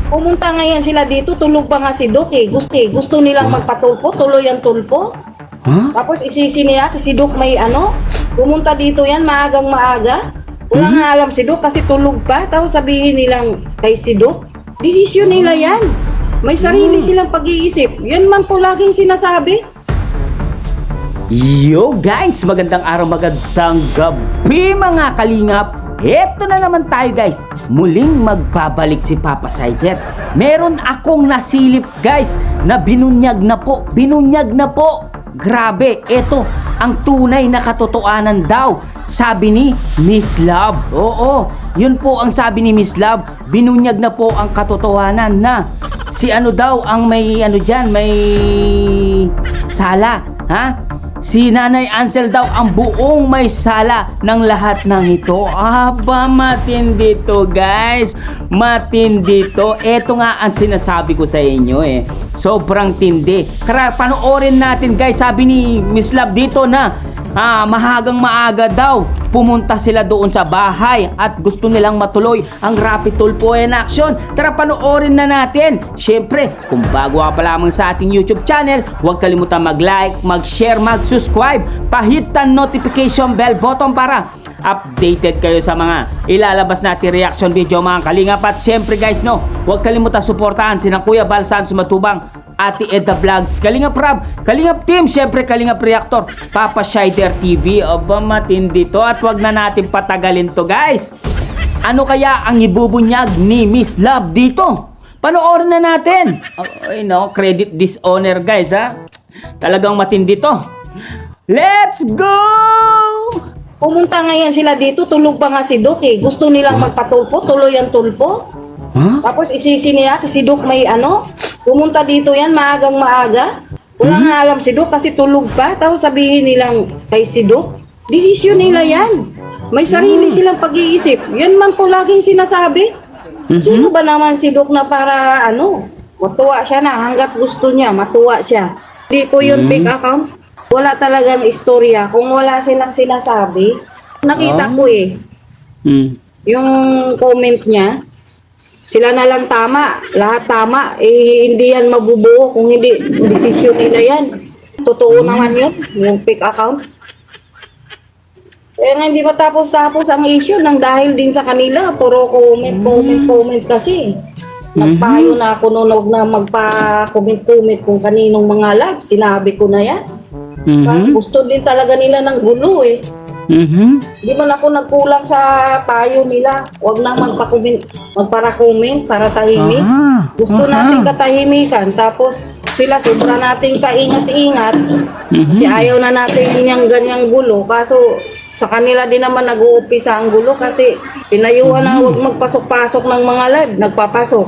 Pumunta ngayon sila dito, tulog pa nga si Doc eh. Gusto nilang magpatulpo, tuloy ang tulpo. Huh? Tapos isisi nila si Doc may ano, pumunta dito yan maagang maaga. Wala nga alam si Doc kasi tulog pa. Tapos sabihin nilang kay si Doc, desisyon nila yan. May sarili silang pag-iisip. Yan man po laging sinasabi. Yo guys, magandang araw, magandang gabi mga kalingap. Eto na naman tayo guys, muling magbabalik si Papa Sider. Meron akong nasilip guys na binunyag na po. Grabe, eto ang tunay na katotohanan daw, sabi ni Miss Love. Oo, yun po ang sabi ni Miss Love, binunyag na po ang katotohanan na si ano daw ang may ano dyan, may sala, ha? Si Nanay Ansel daw ang buong may sala ng lahat ng ito. Aba, matindi to guys. Matindi to. Ito nga ang sinasabi ko sa inyo eh. Sobrang tindi. Kaya panoorin natin guys. Sabi ni Miss Love dito na mahagang maaga daw pumunta sila doon sa bahay at gusto nilang matuloy ang Rapid Tulpo in Action. Tara, panoorin na natin. Syempre, kung bago ka pa lamang sa ating YouTube channel, huwag kalimutan mag-like, mag-share, mag-subscribe, pahitan notification bell button para updated kayo sa mga ilalabas natin reaction video mga kalingap. At syempre guys, no, huwag kalimutan suportahan sina Kuya Balsan Sumatubang, Ate Edda Vlogs, Kalingap Rab, Kalingap Team, syempre Kalingap Reactor, Papa Sider TV. Aba, matindi to at wag na natin patagalin to guys. Ano kaya ang ibubunyag ni Miss Love dito? Panoorin na natin. Ay no, credit dishonor guys ha. Talagang matindi to. Let's go! Pumunta ngayon sila dito, tulog pa nga si Doc eh. Gusto nilang magpatulpo, tuloy ang tulpo. Huh? Tapos isisi nila si Doc may ano, pumunta dito yan maagang maaga. Wala nga alam si Doc kasi tulog pa. Tapos sabihin nilang kay si Doc, desisyon nila yan. May sarili silang pag-iisip. Yan man po laging sinasabi. Sino ba naman si Doc na para ano, matuwa siya na hanggat gusto niya, matuwa siya. Hindi po yun fake account. Wala talagang istorya. Kung wala silang sinasabi, nakita ko eh. Yung comment niya, sila na lang tama, lahat tama, eh hindi yan mabubuo kung hindi desisyon nila yan. Totoo naman yun, yung fake account. Eh nga hindi matapos-tapos ang issue nang dahil din sa kanila, puro comment kasi. Nagpayo na ako noon na magpa-comment kung kaninong mga live, sinabi ko na yan. Gusto din talaga nila ng gulo eh. Di man ako nagkulang sa payo nila. Huwag na magpara-comment para tahimik. Gusto natin katahimikan. Tapos sila sobra nating kaingat-ingat. Kasi ayaw na natin yung ganyang gulo. Kaso sa kanila din naman nag-uumpisa ang gulo kasi pinayuhan na huwag magpasok-pasok ng mga live. Nagpapasok.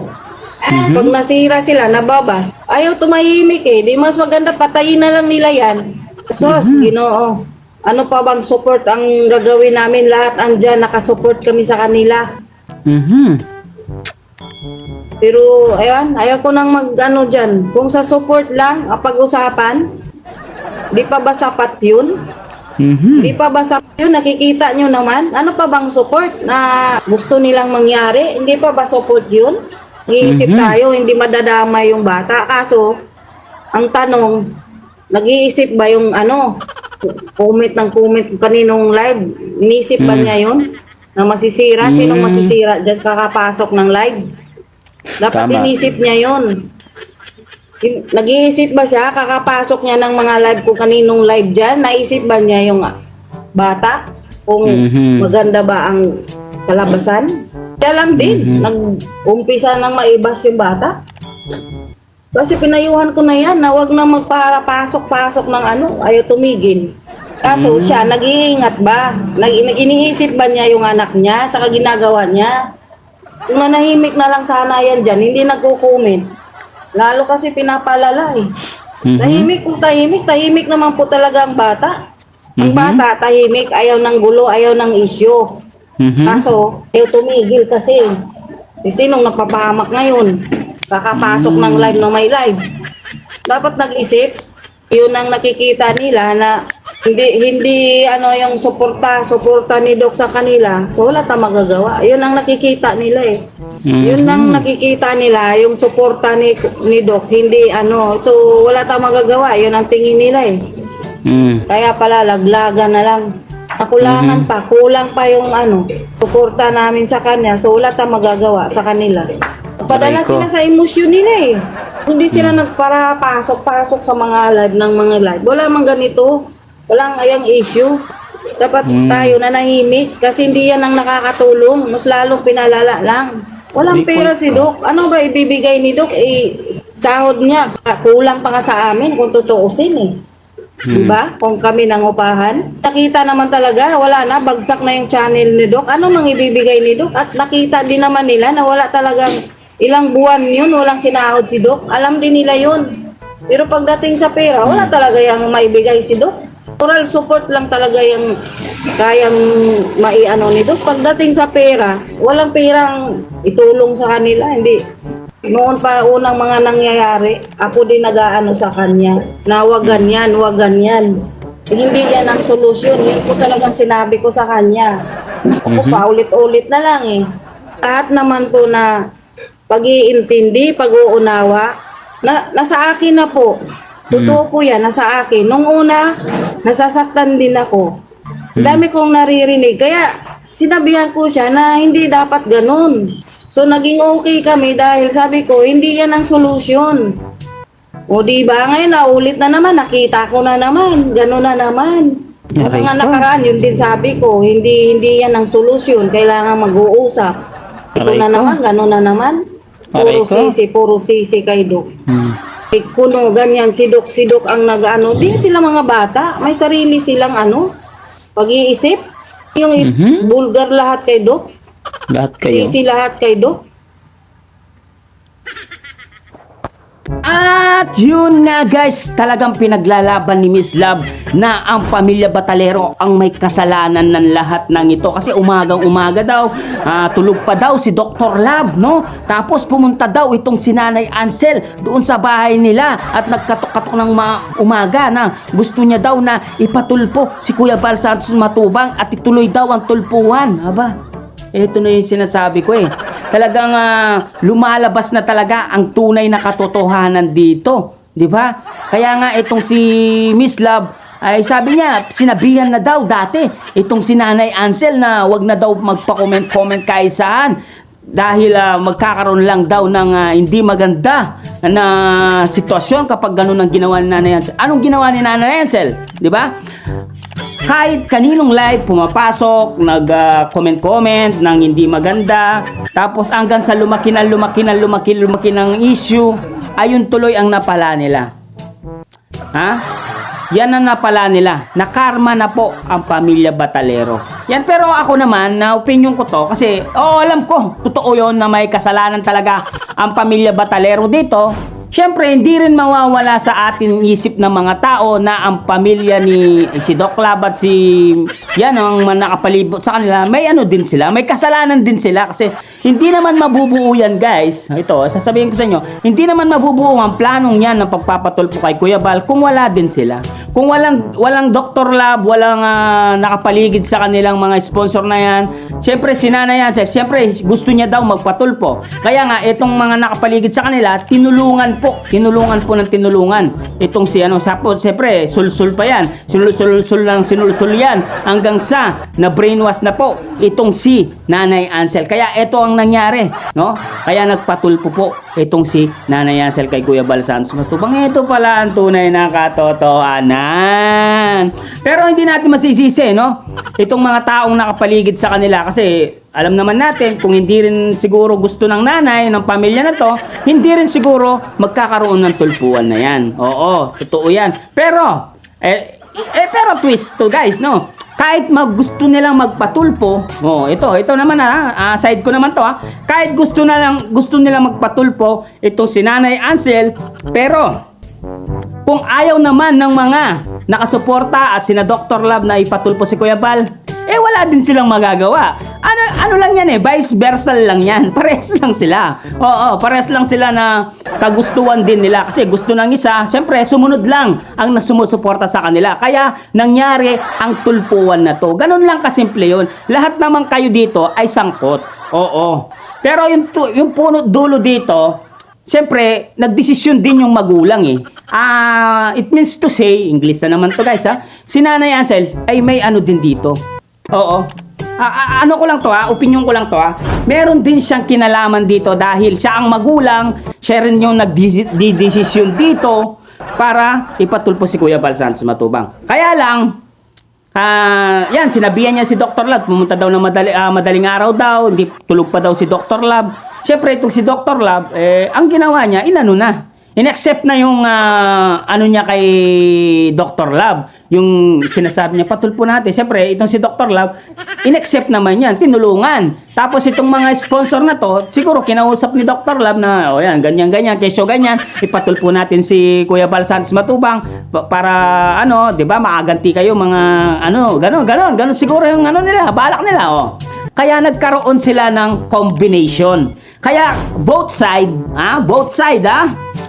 Pag nasira sila, nababas. Ayaw tumahimik eh. Di mas maganda patayin na lang nila yan. Sos, Ginoo. Ano pa bang support ang gagawin namin? Lahat andyan, nakasupport kami sa kanila. Pero, ayun, ayaw ko nang mag-ano dyan. Kung sa support lang, pag-usapan, di pa ba sapat yun? Di pa ba sapat yun? Nakikita nyo naman. Ano pa bang support na gusto nilang mangyari? Hindi pa ba support yun? Nag-iisip tayo, hindi madadama yung bata. Kaso, ang tanong, nag-iisip ba yung ano, comment kaninong live? Inisip ba niya yun? Na masisira? Sinong masisira? Just kakapasok ng live? Dapat Tama. inisip niya yun. Nag-iisip ba siya? Kakapasok niya ng mga live kung kaninong live dyan? Naisip ba niya yung bata? Kung maganda ba ang kalabasan? Kaya lang din, nag-umpisa ng maibas yung bata. Kasi pinayuhan ko na yan na wag na magpapasok-pasok ng ano, ayaw tumigil. Kaso siya, nag-iingat ba? Iniisip ba niya yung anak niya sa ginagawa niya? Kung nanahimik na lang sana yan dyan, hindi nagko-comment. Lalo kasi pinapalala eh. Tahimik naman po talaga ang bata. Ang bata, tahimik, ayaw ng gulo, ayaw ng issue. Kaso, ayaw tumigil kasi. Sinong napapahamak ngayon? Kakapasok ng live na may live. Dapat nag-isip. Yun ang nakikita nila na hindi ano yung suporta ni Doc sa kanila. So wala tayong magagawa. Yun ang nakikita nila eh. Yun lang nakikita nila, yung suporta ni Doc, hindi ano. So, wala tayong magagawa. Yun ang tingin nila eh. Kaya pala, laglagan na lang. Nakulangan pa, kulang pa yung ano, suporta namin sa kanya. So, wala tayong magagawa sa kanila. Padala Aray ko. sila sa emosyon nila eh. Hindi sila nagpara-pasok-pasok sa mga live ng mga live. Wala mang ganito. Walang ayang issue. Dapat tayo nanahimik kasi hindi yan ang nakakatulong. Mas lalong pinalala lang. Walang Hindi pera ko- si Doc. Ano ba ibibigay ni Doc? Eh, sahod niya. Kulang pa nga sa amin kung tutuusin eh. Diba? Kung kami nangupahan. Nakita naman talaga, wala na, bagsak na yung channel ni Doc. Ano mang ibibigay ni Doc? At nakita din naman nila na wala talagang ilang buwan yun, walang sinahod si Doc. Alam din nila yun. Pero pagdating sa pera, wala talaga yung maibigay si Doc. Moral support lang talaga yung kayang maiano ni Doc. Pagdating sa pera, walang perang itulong sa kanila. Hindi. Noon pa unang mga nangyayari, ako din nag-aano sa kanya na wag ganyan, wag ganyan. Hindi yan ang solusyon. Yan po talagang sinabi ko sa kanya. Tapos paulit-ulit na lang eh. Lahat naman po na pag-iintindi, pag-uunawa, nasa akin na po. Totoo po yan, nasa akin. Nung una, nasasaktan din ako. Dami kong naririnig. Kaya sinabihan ko siya na hindi dapat ganun. So naging okay kami dahil sabi ko, hindi yan ang solusyon. O di ba ngayon naulit na naman, nakita ko na naman, gano'n na naman. Yung Aray mga ko. nakaraan, yun din sabi ko, hindi yan ang solusyon, kailangan mag-uusap. Ito Aray na ko. naman, gano'n na naman. Aray ko. Puro sisi kay Doc. Eh, kuno ganyan, si Doc ang nag-ano. Di sila mga bata, may sarili silang ano, pag-iisip. Yung vulgar lahat kay Doc, Lahat kayo. sisi lahat kay Doc. At yun nga guys, talagang pinaglalaban ni Miss Love na ang pamilya Batalero ang may kasalanan ng lahat ng ito. Kasi umagang umaga daw, tulog pa daw si Dr. Love, no? Tapos pumunta daw itong si Nanay Ansel doon sa bahay nila at nagkatok-katok ng umaga na gusto niya daw na ipatulpo si Kuya Bal Santos Matubang at ituloy daw ang tulpuhan. Aba, ito na yung sinasabi ko eh. Talagang lumalabas na talaga ang tunay na katotohanan dito. Di ba? Kaya nga itong si Miss Love, ay sabi niya, sinabihan na daw dati itong si Nanay Ansel na wag na daw magpa-comment kahit saan. Dahil magkakaroon lang daw ng hindi maganda na sitwasyon kapag ganun ang ginawa ni Nanay Ansel. Anong ginawa ni Nanay Ansel? Di ba? Kahit kaninong live pumapasok, nag-comment ng hindi maganda, tapos hanggang sa lumaki ng issue, ayun tuloy ang napala nila. Ha? Yan ang napala nila. Nakarma na po ang pamilya Batalero. Yan, pero ako naman, na opinion ko to, kasi, alam ko, totoo yon na may kasalanan talaga ang pamilya Batalero dito. Siyempre, hindi rin mawawala sa ating isip ng mga tao na ang pamilya ni si Doc Love at si yan ang nakapalibot sa kanila, may ano din sila, may kasalanan din sila kasi hindi naman mabubuo yan guys. Ito, sasabihin ko sa inyo, hindi naman mabubuo ang planong yan ng pagpapatulpo kay Kuya Bal kung wala din sila. Kung walang Dr. Love, walang nakapaligid sa kanilang mga sponsor na yan, siyempre si Nanay Ansel, siyempre gusto niya daw magpatulpo. Kaya nga, itong mga nakapaligid sa kanila, tinulungan po ng tinulungan. Itong si siyempre, sul-sul pa yan. Sul-sul lang sinulsul yan. Hanggang sa na brainwash na po itong si Nanay Ansel. Kaya ito ang nangyari, no? Kaya nagpatulpo po itong si Nanay Ansel kay Kuya Bal Santos Matubang. Ito pala ang tunay na katotohanan. Pero hindi natin masisisi, no? Itong mga taong nakapaligid sa kanila kasi alam naman natin kung hindi rin siguro gusto ng nanay ng pamilya na to, hindi rin siguro magkakaroon ng tulpuan na yan. Oo, totoo yan. Pero pero twist to guys, no? Kahit gusto nilang magpatulpo, ito naman side ko naman to kahit gusto nilang magpatulpo itong si Nanay Ansel, pero kung ayaw naman ng mga nakasuporta at sina Dr. Love na ipatulpo si Kuya Bal, wala din silang magagawa. Ano lang yan vice versa lang yan. Pares lang sila. Oo, pares lang sila na kagustuhan din nila. Kasi gusto ng isa, syempre sumunod lang ang sumusuporta sa kanila. Kaya nangyari ang tulpuan na to. Ganun lang kasimple yun. Lahat naman kayo dito ay sangkot. Oo. Pero yung puno dulo dito, siyempre, nagdesisyon din yung magulang eh. It means to say, English na naman to guys ha, si Nanay Ansel ay may ano din dito. Oo. Ano ko lang to opinion ko lang to Meron din siyang kinalaman dito dahil siya ang magulang, siya rin yung nagdesisyon dito para ipatulpo si Kuya Bal Santos Matubang. Kaya lang, yan, sinabihan niya si Dr. Lab, pumunta daw ng madaling araw daw, hindi tulog pa daw si Dr. Lab. Siyempre, itong si Dr. Lab, ang ginawa niya, inano na. In-accept na yung ano niya kay Dr. Lab. Yung sinasabi niya, patulpo natin. Siyempre, itong si Dr. Lab, in-accept naman yan, tinulungan. Tapos itong mga sponsor na to, siguro kinausap ni Dr. Lab na, yan, ganyan-ganyan, kesyo ganyan, ipatulpo natin si Kuya Bal Santos Matubang para, ano, di ba, makaganti kayo mga, ano, ganon siguro yung ano nila, balak nila, Kaya nagkaroon sila ng combination. Kaya both side,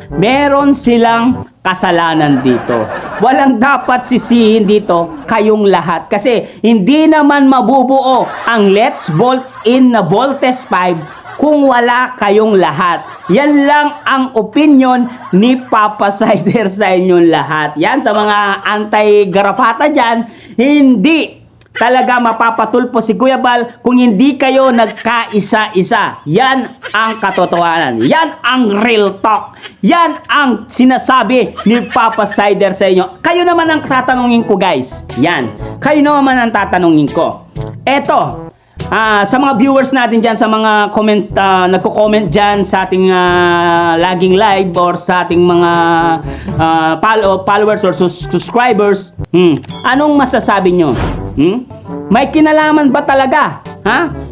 meron silang kasalanan dito. Walang dapat sisihin dito kayong lahat. Kasi hindi naman mabubuo ang Let's Bolt in na Voltes 5 kung wala kayong lahat. Yan lang ang opinion ni Papa Sider sa inyong lahat. Yan sa mga anti-garapata dyan, hindi talaga mapapatulpo si Kuya Bal kung hindi kayo nagkaisa-isa. Yan ang katotohanan. Yan ang real talk. Yan ang sinasabi ni Papa Sider sa inyo. Kayo naman ang tatanungin ko, guys. Yan. Kayo naman ang tatanungin ko. Eto, sa mga viewers natin dyan, sa mga comment, nagko-comment dyan sa ating laging live or sa ating mga followers or subscribers, anong masasabi nyo? May kinalaman ba talaga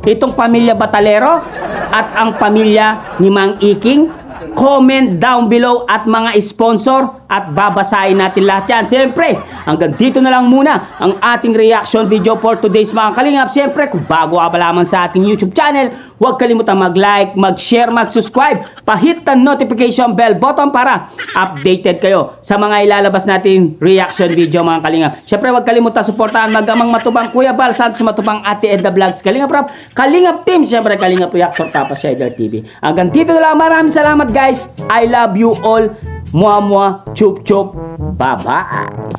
itong pamilya Batalero at ang pamilya ni Mang Iking? Comment down below at mga sponsor at babasahin natin lahat yan. Siyempre, hanggang dito na lang muna ang ating reaction video for today's mga kalingap. Siyempre, kung bago ka pa lamang sa ating YouTube channel, huwag kalimutan mag-like, mag-share, mag-subscribe, pahit ang notification bell button para updated kayo sa mga ilalabas natin reaction video mga kalingap. Siyempre, huwag kalimutan suportahan Magamang Matubang, Kuya Bal Santos Matubang, Ate Edna Vlogs, Kalingap Rap, Kalingap Team, siyempre Kalingap Reactor, Papa Sider TV. Hanggang dito na lang, maraming salamat guys. I love you all. Mua mua, chup chup. Bye bye.